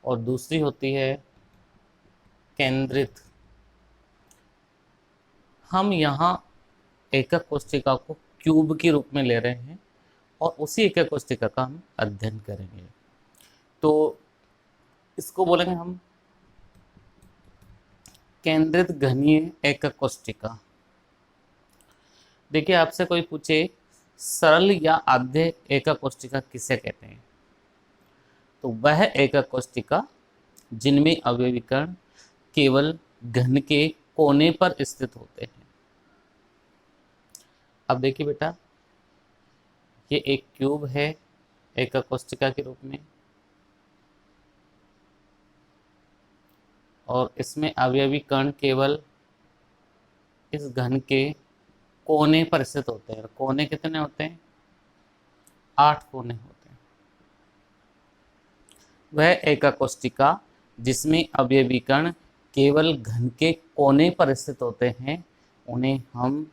और दूसरी होती है केंद्रित। हम यहाँ एकक कोशिका को क्यूब के रूप में ले रहे हैं और उसी एकक कोशिका का हम अध्ययन करेंगे। तो इसको बोलेंगे हम केंद्रित घनीय एकक कोशिका। देखिए, आपसे कोई पूछे सरल या आद्य एकक कोशिका किसे कहते हैं, तो वह एकक कोशिका जिनमें अवयवीकरण केवल घन के कोने पर स्थित होते हैं। अब देखिए बेटा, ये एक क्यूब है एकक कोशिका के रूप में, और इसमें अवयवी कण केवल इस घन के कोने पर स्थित होते हैं। कोने कितने होते हैं? 8 कोने होते हैं। वह एकक कोशिका जिसमें अवयवी कण केवल घन के कोने पर स्थित होते हैं उन्हें हम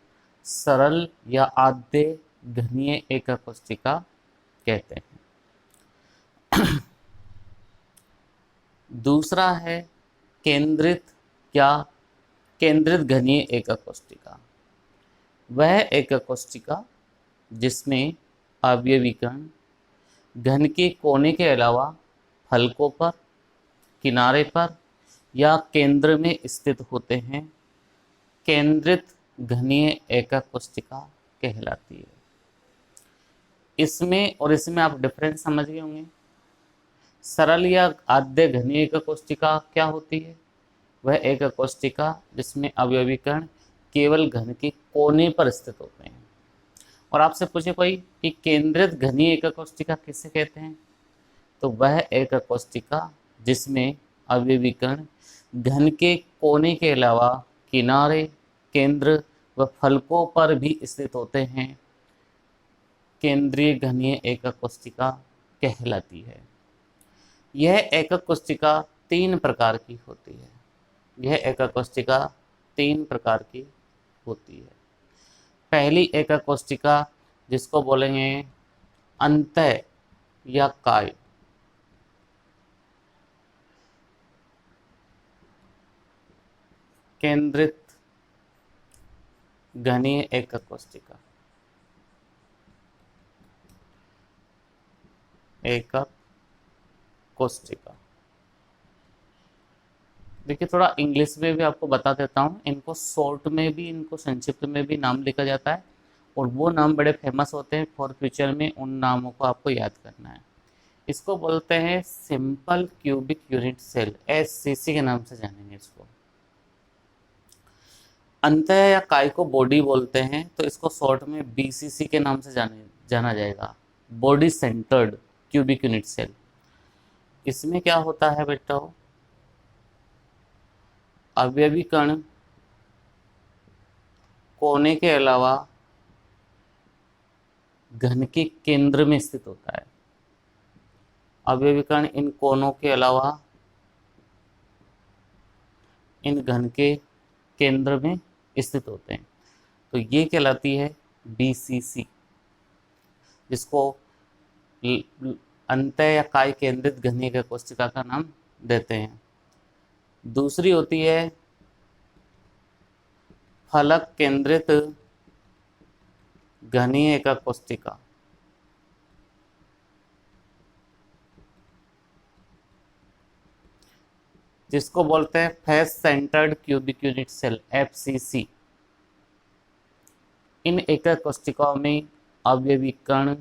सरल या आद्य घनीय एकक कोशिका कहते हैं। दूसरा है केंद्रित या केंद्रित घनीय एकक कोशिका। वह एकक कोशिका जिसमें अवयवी कण घन के कोने के अलावा फलकों पर, किनारे पर या केंद्र में स्थित होते हैं, केंद्रित घनीय एकक कोशिका कहलाती है। इसमें और इसमें आप डिफरेंस समझ गए होंगे। सरल या आद्य घनीय एकक कोशिका क्या होती है? वह एकक कोशिका जिसमें अवयवी कण केवल घन के कोने पर स्थित होते हैं। और आपसे पूछे कोई कि केंद्रित घनीय एकक कोशिका किसे कहते हैं, तो वह एकक कोशिका जिसमें अवयवी कण घन के कोने के अलावा किनारे, केंद्र व फलकों पर भी स्थित होते हैं, केंद्रीय घनीय एकक कोशिका कहलाती है। यह एकक कोशिका 3 प्रकार की होती है। यह एकक कोशिका 3 प्रकार की होती है। पहली एकक कोशिका जिसको बोलेंगे अंतः या काय। केंद्रित घनीय एकक कोशिका, एकक कोशिका। देखिए, थोड़ा इंग्लिश में भी आपको बता देता हूँ। इनको शॉर्ट में भी, इनको संक्षिप्त में भी नाम लिखा जाता है, और वो नाम बड़े फेमस होते हैं। फॉर फ्यूचर में उन नामों को आपको याद करना है। इसको बोलते हैं simple cubic unit cell, SCC के नाम से जानेंगे इसको। अंतः या काय को बॉडी बोलते हैं, तो इसको शॉर्ट में BCC के नाम से जाना जाएगा, body centred cubic unit cell. इसमें क्या होता है बेटा, अवयवी कण कोने के अलावा घन के केंद्र में स्थित होता है। अवयवी कण इन कोनों के अलावा इन घन के केंद्र में स्थित होते हैं, तो ये कहलाती है BCC, जिसको अंतः या काय केंद्रित घनीय एकक कोशिका का नाम देते हैं। दूसरी होती है फलक केंद्रित घनीय एकक कोशिका। जिसको बोलते हैं face centred cubic unit cell, FCC। इन एकक कोशिकाओं में अवयवी कण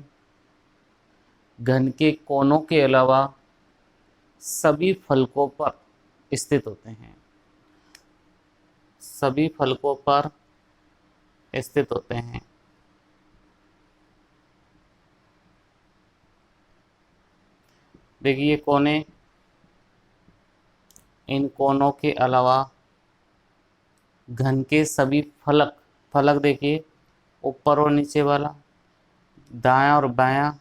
घन के कोनों के अलावा सभी फलकों पर स्थित होते हैं, सभी फलकों पर स्थित होते हैं। देखिए कोने, इन कोनों के अलावा घन के सभी फलक, फलक देखिए ऊपर और नीचे वाला, दायां और बायां,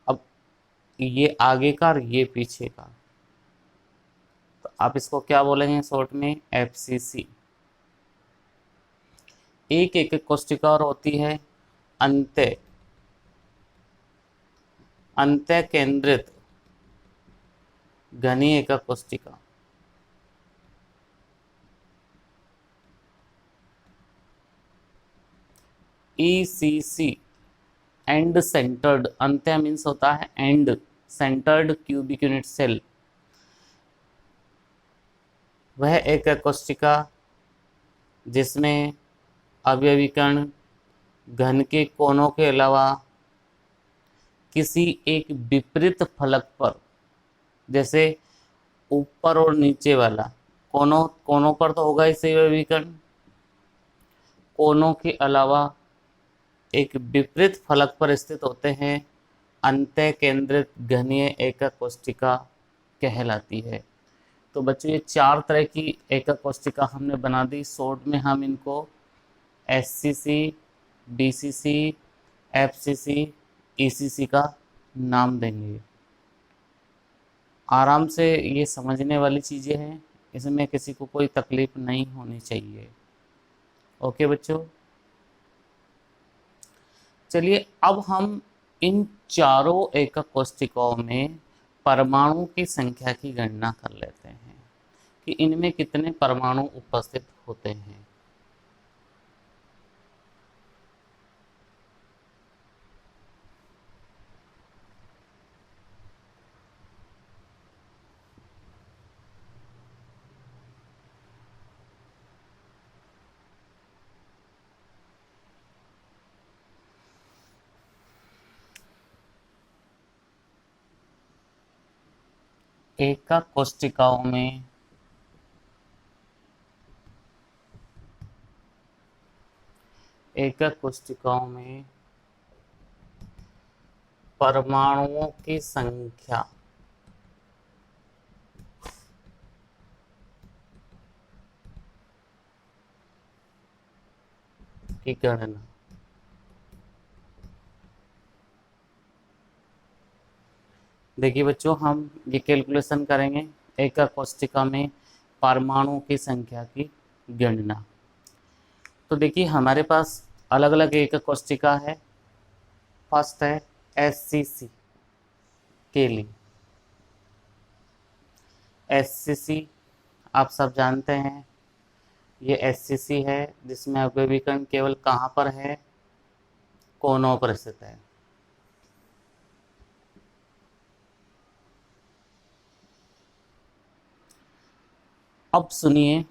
अब ये आगे का और ये पीछे का, तो आप इसको क्या बोलेंगे शॉर्ट में, FCC। एक एकक कोशिका और होती है अंतः, अंतः केंद्रित घनी एकक कोशिका। ECC एंड सेंटर्ड, अंत्य मीन्स होता है end centred cubic unit cell, वह एकक कोशिका जिसमें अवयवीकरण घन के कोनों के अलावा किसी एक विपरीत फलक पर, जैसे ऊपर और नीचे वाला, कोनों कोनों पर तो होगा इसे अवयवीकरण, कोनों के अलावा एक विपरीत फलक पर स्थित होते हैं, अंतः केंद्रित घनीय एकक कोशिका कहलाती है। तो बच्चों ये 4 तरह की एकक कोशिका हमने बना दी। शॉर्ट में हम इनको SCC, BCC, FCC, ECC का नाम देंगे। आराम से ये समझने वाली चीज़ें हैं, इसमें किसी को कोई तकलीफ नहीं होनी चाहिए। ओके बच्चों, चलिए अब हम इन चारों एकक कोशिकाओं में परमाणु की संख्या की गणना कर लेते हैं कि इनमें कितने परमाणु उपस्थित होते हैं। एकक कोशिकाओं में परमाणुओं की संख्या की गणना। देखिए बच्चों, हम ये कैलकुलेशन करेंगे एकक कोशिका में परमाणुओं की संख्या की गणना। तो देखिए हमारे पास अलग अलग एकक कोशिका है। फर्स्ट है SCC के लिए। SCC आप सब जानते हैं, ये SCC है जिसमें अवयवीकरण केवल कहाँ पर है, कोनों पर स्थित है। अब सुनिए,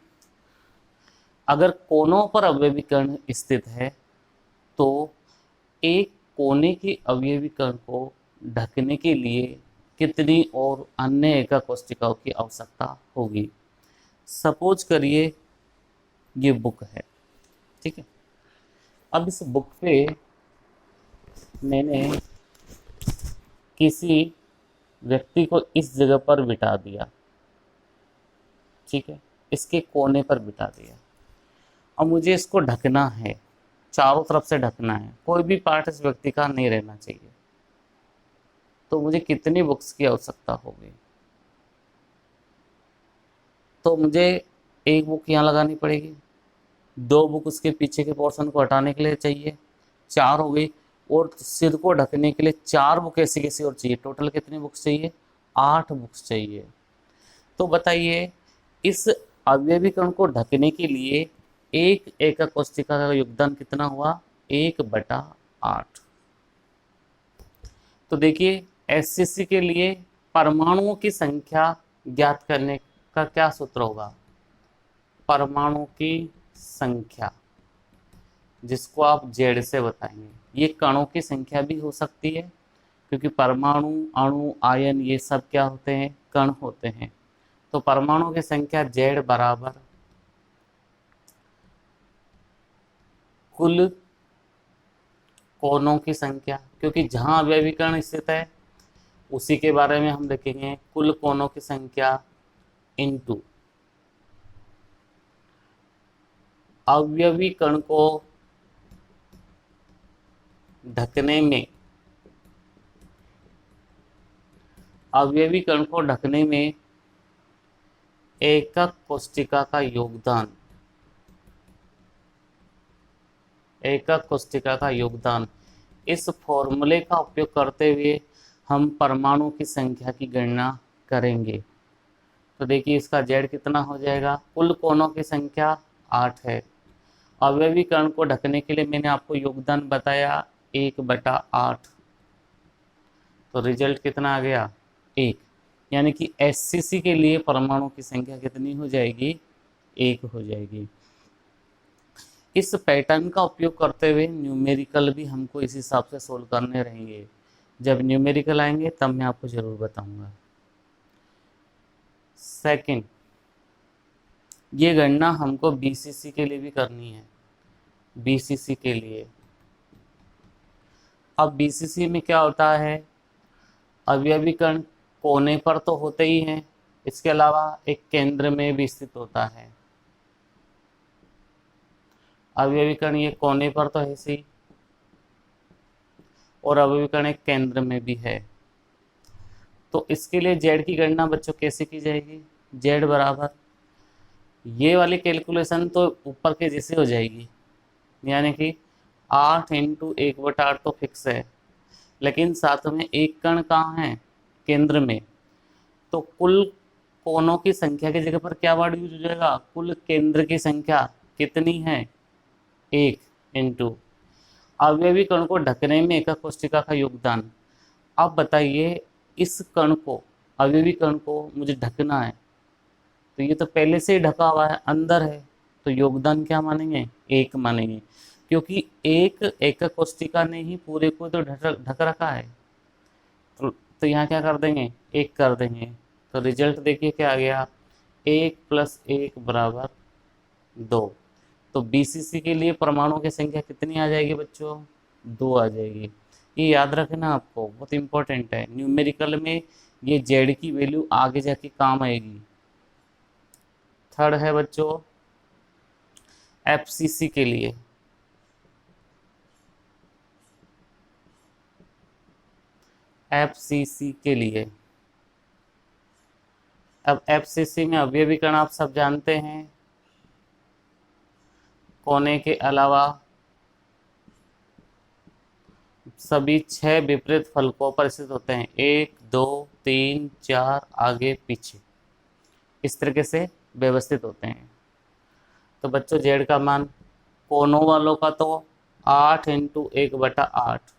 अगर कोनों पर अवयवीकरण स्थित है तो एक कोने के अवयवीकरण को ढकने के लिए कितनी और अन्य एकक कोशिकाओं की आवश्यकता होगी। सपोज करिए ये बुक है, ठीक है। अब इस बुक पे मैंने किसी व्यक्ति को इस जगह पर बिठा दिया, ठीक है, इसके कोने पर बिठा दिया। अब मुझे इसको ढकना है, चारों तरफ से ढकना है, कोई भी पार्ट इस व्यक्ति का नहीं रहना चाहिए। तो मुझे कितनी बुक्स की आवश्यकता होगी? तो मुझे एक बुक यहाँ लगानी पड़ेगी, 2 बुक उसके पीछे के पोर्शन को हटाने के लिए चाहिए, 4 हो गई, और सिर को ढकने के लिए 4 बुक ऐसी कैसी और चाहिए। टोटल कितनी बुक्स चाहिए? 8 बुक्स चाहिए। तो बताइए इस अवयवीकरण को ढकने के लिए एक एकक कोशिका का योगदान कितना हुआ? 1/8। तो देखिए SCC के लिए परमाणुओं की संख्या ज्ञात करने का क्या सूत्र होगा? परमाणु की संख्या, जिसको आप Z से बताएंगे। ये कणों की संख्या भी हो सकती है, क्योंकि परमाणु, अणु, आयन ये सब क्या होते हैं? कण होते हैं। तो परमाणु की संख्या Z बराबर कुल कोनों की संख्या, क्योंकि जहां अवयवीकरण स्थित है उसी के बारे में हम देखेंगे। कुल कोनों की संख्या इनटू अवयवीकरण को ढकने में, अवयवीकरण को ढकने में एकक कोशिका का योगदान, एकक कोशिका का योगदान। इस फॉर्मूले का उपयोग करते हुए हम परमाणु की संख्या की गणना करेंगे तो देखिए इसका जेड कितना हो जाएगा, कुल कोणों की संख्या 8 है। अवयवीकरण को ढकने के लिए मैंने आपको योगदान बताया 1/8, तो रिजल्ट कितना आ गया 1। यानी कि एससीसी के लिए परमाणु की संख्या कितनी हो जाएगी, 1 हो जाएगी। इस पैटर्न का उपयोग करते हुए न्यूमेरिकल भी हमको इस हिसाब से सोल्व करने रहेंगे। जब न्यूमेरिकल आएंगे तब मैं आपको जरूर बताऊंगा। सेकंड, ये गणना हमको बीसीसी के लिए भी करनी है। बीसीसी के लिए अब बीसीसी में क्या होता है, अवयवीकरण कोने पर तो होते ही हैं, इसके अलावा एक केंद्र में भी स्थित होता है। अवयवीकरण ये कोने पर तो है सी, और अवयवीकरण एक केंद्र में भी है। तो इसके लिए जेड की गणना बच्चों कैसे की जाएगी, जेड बराबर ये वाली कैलकुलेशन तो ऊपर के जैसे हो जाएगी, यानी कि 8 × 1/8 तो फिक्स है, लेकिन साथ में एक कण कहाँ है, केंद्र में। तो कुल कोणों की संख्या की जगह पर क्या वर्ड यूज हो जाएगा, कुल केंद्र की संख्या कितनी है, 1 × अवयवी कण को ढकने में एकक कोशिका का योगदान। अब बताइए इस कण को, अवयवी कण को मुझे ढकना है, तो ये तो पहले से ही ढका हुआ है, अंदर है, तो योगदान क्या मानेंगे, 1 मानेंगे, क्योंकि एक एकक कोशिका ने ही पूरे को तो ढक रखा है। तो यहाँ क्या कर देंगे, 1 कर देंगे। तो रिजल्ट देखिए क्या आ गया, 1 + 1 = 2। तो बीसीसी के लिए परमाणु की संख्या कितनी आ जाएगी बच्चों, 2 आ जाएगी। ये याद रखना आपको, बहुत इंपॉर्टेंट है। न्यूमेरिकल में ये जेड की वैल्यू आगे जाके काम आएगी। थर्ड है बच्चों एफसीसी के लिए। एफसीसी के लिए, अब एफसीसी में अवयवीकरण आप सब जानते हैं, कोने के अलावा सभी 6 विपरीत फलकों पर स्थित होते हैं, 1 2 3 4 आगे पीछे, इस तरीके से व्यवस्थित होते हैं। तो बच्चों जेड का मान कोनों वालों का तो 8 × 1/8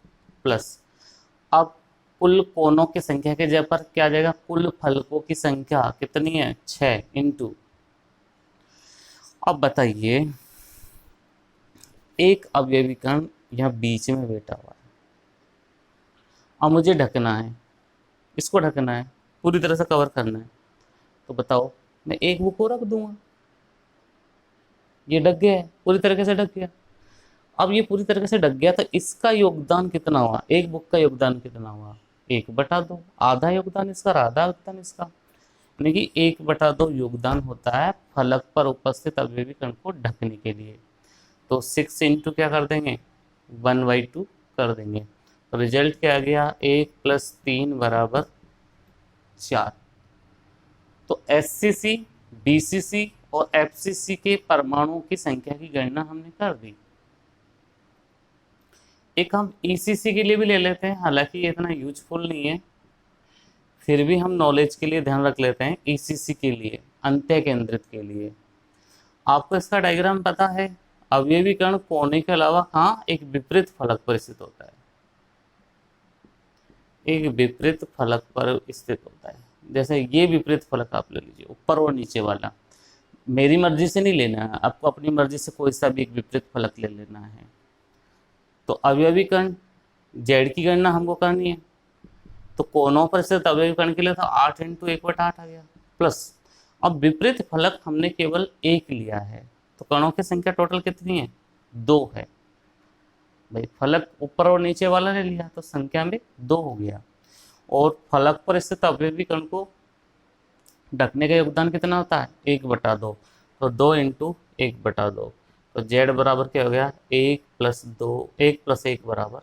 प्लस, अब कुल कोनों की संख्या के जगह पर क्या आ जाएगा, कुल फलकों की संख्या कितनी है, 6 × अब बताइए एक अवयवीकरण यहाँ बीच में बैठा हुआ है, अब मुझे ढकना है, इसको ढकना है, पूरी तरह से कवर करना है, तो बताओ मैं एक बुक को रख दूंगा, ये ढक गया है, पूरी तरीके से ढक गया। अब ये पूरी तरीके से ढक गया तो इसका योगदान कितना हुआ, एक बुक का योगदान कितना हुआ, 1/2, आधा योगदान इसका, आधा योगदान इसका, यानी कि 1/2 योगदान होता है फलक पर उपस्थित अवयवी कण को ढकने के लिए। तो 6 × क्या कर देंगे, 1/2 कर देंगे। तो रिजल्ट क्या आ गया, 1 + 3 = 4। तो एससीसी, बीसीसी और एफसीसी के परमाणुओं की संख्या की गणना हमने कर दी। एक हम ईसीसी के लिए भी ले लेते हैं, हालांकि ये इतना यूजफुल नहीं है, फिर भी हम नॉलेज के लिए ध्यान रख लेते हैं। ईसीसी के लिए, अंत्य केंद्रित के लिए, आपको इसका डायग्राम पता है, अवयवीकरण कोने के अलावा हाँ एक विपरीत फलक पर स्थित होता है, एक विपरीत फलक पर स्थित होता है। जैसे ये विपरीत फलक आप ले लीजिए, ऊपर और नीचे वाला, मेरी मर्जी से नहीं लेना है आपको, अपनी मर्जी से कोई सा भी एक विपरीत फलक ले लेना है। तो अवयवीकरण जेड की गणना हमको करनी है, तो कोनों पर स्थित अवयवीकरण के लिए था 8 × 1/8 आ गया प्लस, अब विपरीत फलक हमने केवल 1 लिया है, तो कणों की संख्या टोटल कितनी है, 2 है। भाई फलक ऊपर और नीचे वाला ले लिया तो संख्या में 2 हो गया, और फलक पर स्थित अवयवी कण को ढकने का योगदान कितना होता है, 1/2, तो 2 × 1/2, तो जेड बराबर क्या हो गया, 1 + 2, 1 + 1 =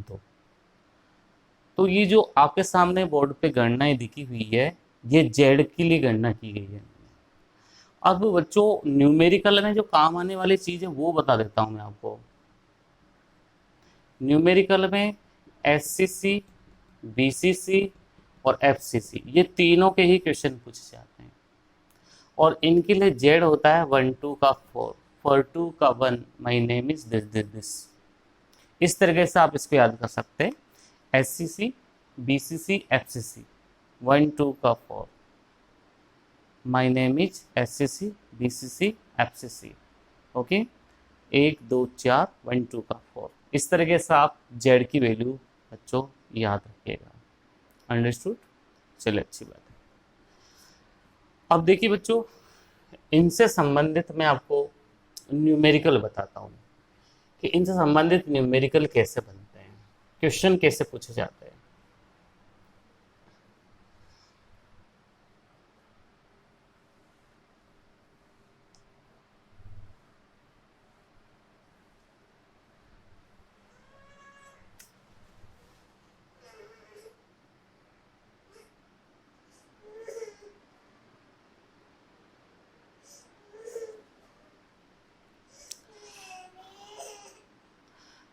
2। तो ये जो आपके सामने बोर्ड पे गणनाएं दिखी हुई है, ये जेड के लिए गणना की गई है। अब बच्चों न्यूमेरिकल में जो काम आने वाली चीज है वो बता देता हूं मैं आपको। न्यूमेरिकल में एससीसी, बीसीसी और FCC, ये तीनों के ही क्वेश्चन पूछे जाते हैं। और इनके लिए जेड होता है 1 2 का 4, फॉर 2 का 1, my name is this this this. इस तरीके से आप इसको याद कर सकते हैं, SCC BCC FCC, 1 2 का 4, my name is SCC BCC FCC। Okay, 1 2 4 1 2 का 4, इस तरीके से आप जेड की वैल्यू बच्चों याद रखिएगा। अंडरस्टूड? चलिए, अच्छी बात है। अब देखिए बच्चों, इनसे संबंधित मैं आपको न्यूमेरिकल बताता हूँ कि इनसे संबंधित न्यूमेरिकल कैसे बनते हैं, क्वेश्चन कैसे पूछे जाते हैं।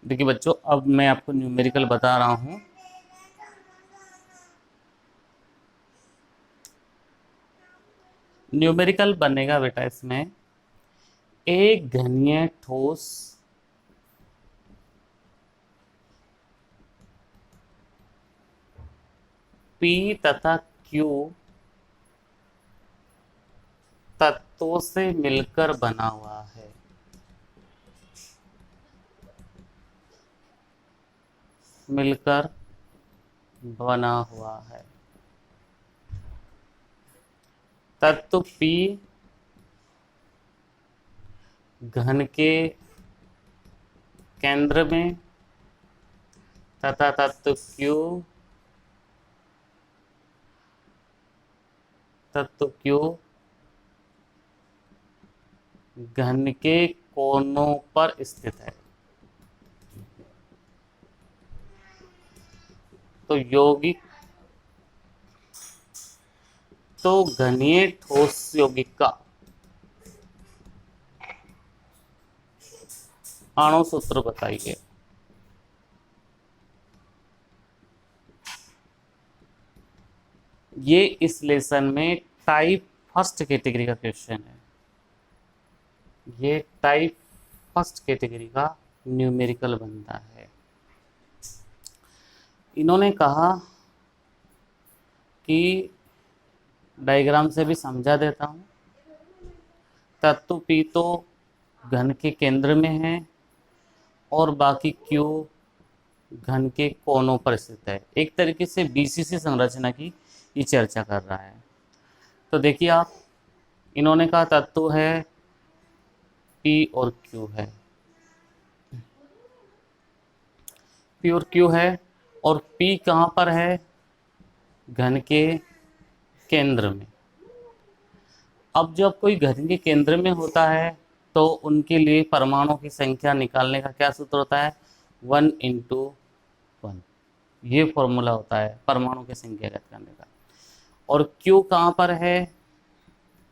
देखिए बच्चों, अब मैं आपको न्यूमेरिकल बता रहा हूँ। न्यूमेरिकल बनेगा बेटा इसमें, एक घनीय ठोस P तथा Q तत्वों से मिलकर बना हुआ है। मिलकर बना हुआ है। तत्व P घन के केंद्र में तथा तत्व Q घन के कोनों पर स्थित है। तो यौगिक, तो घनीय ठोस यौगिक का अणु सूत्र बताइए। ये इस लेसन में टाइप फर्स्ट कैटेगरी का क्वेश्चन है। ये टाइप फर्स्ट कैटेगरी का न्यूमेरिकल बनता है। इन्होंने कहा कि डायग्राम से भी समझा देता हूं। तत्व P तो घन के केंद्र में है और बाकी Q घन के कोनों पर स्थित है। एक तरीके से BCC संरचना की ये चर्चा कर रहा है। तो देखिए आप, इन्होंने कहा तत्व है P और Q है, P और Q है, और P कहाँ पर है? घन के केंद्र में। अब जब कोई घन के केंद्र में होता है तो उनके लिए परमाणु की संख्या निकालने का क्या सूत्र होता है? 1 × 1। ये फॉर्मूला होता है परमाणु की संख्या ज्ञात करने का। और Q कहाँ पर है?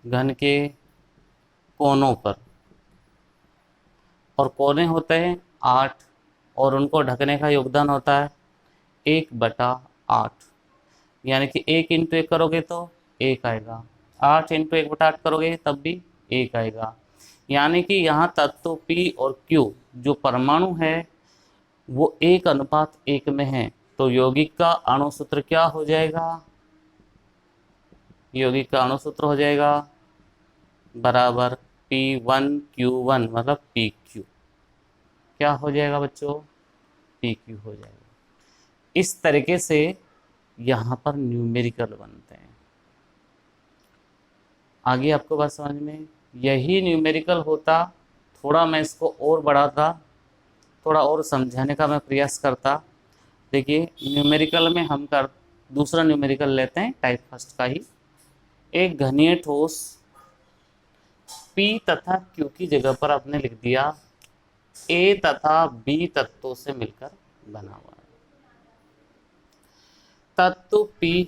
घन के कोनों पर, और कोने होते हैं 8, और उनको ढकने का योगदान होता है 1/8। यानी कि 1 × 1 करोगे तो 1 आएगा, 8 × 1/8 करोगे तब भी 1 आएगा। यानी कि यहाँ तत्व P और Q जो परमाणु है वो 1:1 में है। तो यौगिक का अणु सूत्र क्या हो जाएगा? यौगिक का अणु सूत्र हो जाएगा बराबर P1Q1, मतलब PQ। क्या हो जाएगा बच्चों? PQ हो जाएगा। इस तरीके से यहाँ पर न्यूमेरिकल बनते हैं। आगे आपको बात समझ में? यही न्यूमेरिकल होता, थोड़ा मैं इसको और बढ़ाता, थोड़ा और समझाने का मैं प्रयास करता। देखिए, न्यूमेरिकल में हम कर दूसरा न्यूमेरिकल लेते हैं टाइप फर्स्ट का ही। एक घनीय ठोस P तथा Q की जगह पर आपने लिख दिया A तथा B तत्वों से मिलकर बना हुआ है। तत्व P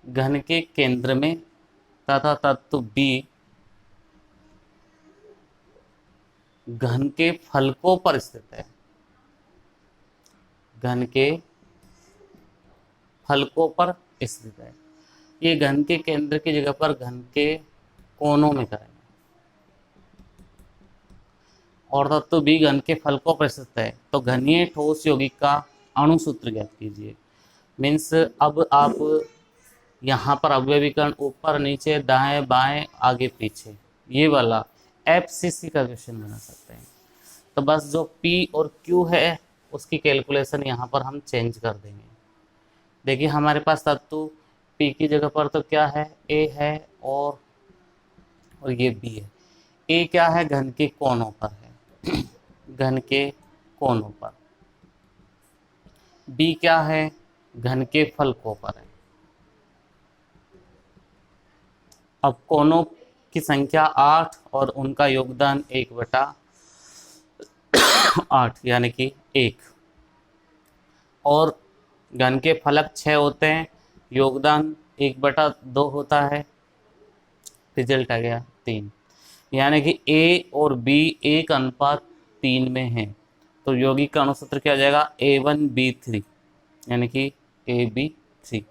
घन के केंद्र में तथा तत्व B घन के फलकों पर स्थित है। घन के फलकों पर स्थित है। ये घन के केंद्र की जगह पर घन के कोनों में करेंगे। और तत्व बी घन के फलकों पर स्थित है, तो घनीय ठोस यौगिक का अणु सूत्र ज्ञात कीजिए। मीन्स अब आप यहाँ पर अवयवीकरण ऊपर नीचे दाएं बाएं आगे पीछे ये वाला एफसीसी का क्वेश्चन बना सकते हैं। तो बस जो पी और क्यू है उसकी कैलकुलेशन यहाँ पर हम चेंज कर देंगे। देखिए हमारे पास तत्व पी की जगह पर तो क्या है, ए है और ये बी है। ए क्या है, घन के कोनों पर है घन के कोनों पर। बी क्या है, घन के फलकों पर है। अब कोनों की संख्या 8 और उनका योगदान 1/8 यानी कि 1, और घन के फलक 6 होते हैं, योगदान 1/2 होता है, रिजल्ट आ गया 3। यानी कि ए और बी 1:3 में है, तो यौगिक का अणुसूत्र क्या आ जाएगा, A1B3 यानी कि AB3।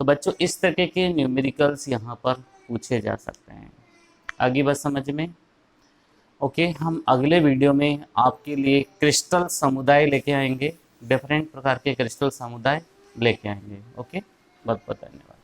तो बच्चों इस तरह के न्यूमेरिकल्स यहाँ पर पूछे जा सकते हैं। आगे बस समझ में। ओके, हम अगले वीडियो में आपके लिए क्रिस्टल समुदाय लेके आएंगे, डिफरेंट प्रकार के क्रिस्टल समुदाय लेके आएंगे। ओके, बहुत बहुत धन्यवाद।